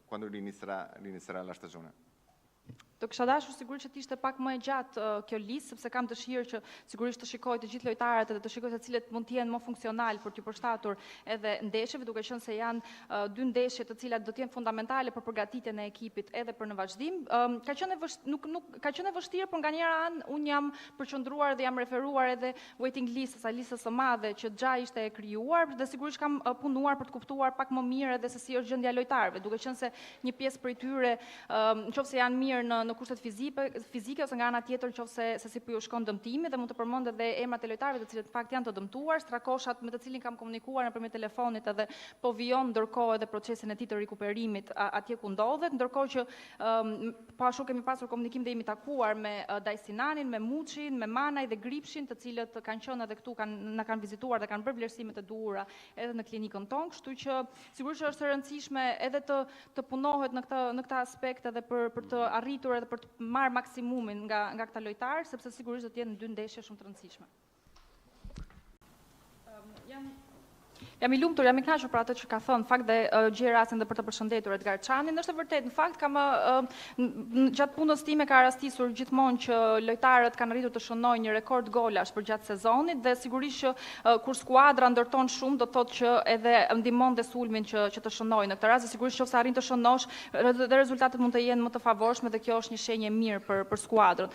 quando rinizierà la stagione. Do kisha dashur sigurisht që të ishte pak më e gjatë kjo listë, sepse kam dëshirë që sigurisht të shikoj të gjithë lojtarët dhe të shikoj se cilët mund të jenë më funksional për t'ju përshtatur edhe ndeshjeve, duke qenë se janë dy ndeshje të cilat do të jenë fundamentale për përgatitjen e ekipit edhe për në vazhdim. Ka qenë e vështirë, por nganjëherë anë unë jam përqendruar dhe jam referuar edhe waiting list, asaj listës së madhe që xha ishte e krijuar dhe sigurisht kam punuar për të kuptuar pak më mirë edhe se si është gjendja e lojtarëve, duke qenë se një pjesë prej tyre, nëse janë mirë në kushtet fizike ose nga ana tjetër nëse se si po ju shkon dëmtimi, dhe mund të përmend edhe emrat e lojtarëve të cilët në fakt janë të dëmtuar, Strakoshat me të cilin kam komunikuar nëpërmjet telefonit edhe po vijon ndërkohë edhe procesin e tij të rikuperimit atje ku ndodhet, ndërkohë që po ashtu kemi pasur komunikim dhe jemi takuar me Dajsinanin, me Muçin, me Manaj dhe Gripshin, të cilët kanë qenë edhe këtu, na kanë vizituar dhe kanë bërë vlerësimet e duhura edhe në klinikën tonë, kështu që sigurisht është e rëndësishme edhe të punohet në këtë aspekt edhe për të arritur edhe për të marrë maksimumin nga këta lojtarë, sepse sigurisht do të jenë dy ndeshje shumë të rëndësishme. Jam i lumtur, jam i kënaqur për atë që ka thënë, në fakt dhe gjej rastin dhe për të përshëndetur Edgar Çanin. Është e vërtetë, në fakt gjatë punës time ka rastisur gjithmonë që lojtarët kanë arritur të shënojnë një rekord golash për gjatë sezonit dhe sigurisht që kur skuadra ndërton shumë do thotë që edhe ndihmon dhe sulmin që të shënojnë. Në këtë rast sigurisht nëse arrin të shënosh dhe rezultatet mund të jenë më të favorshme dhe kjo është një shenjë e mirë për skuadrën.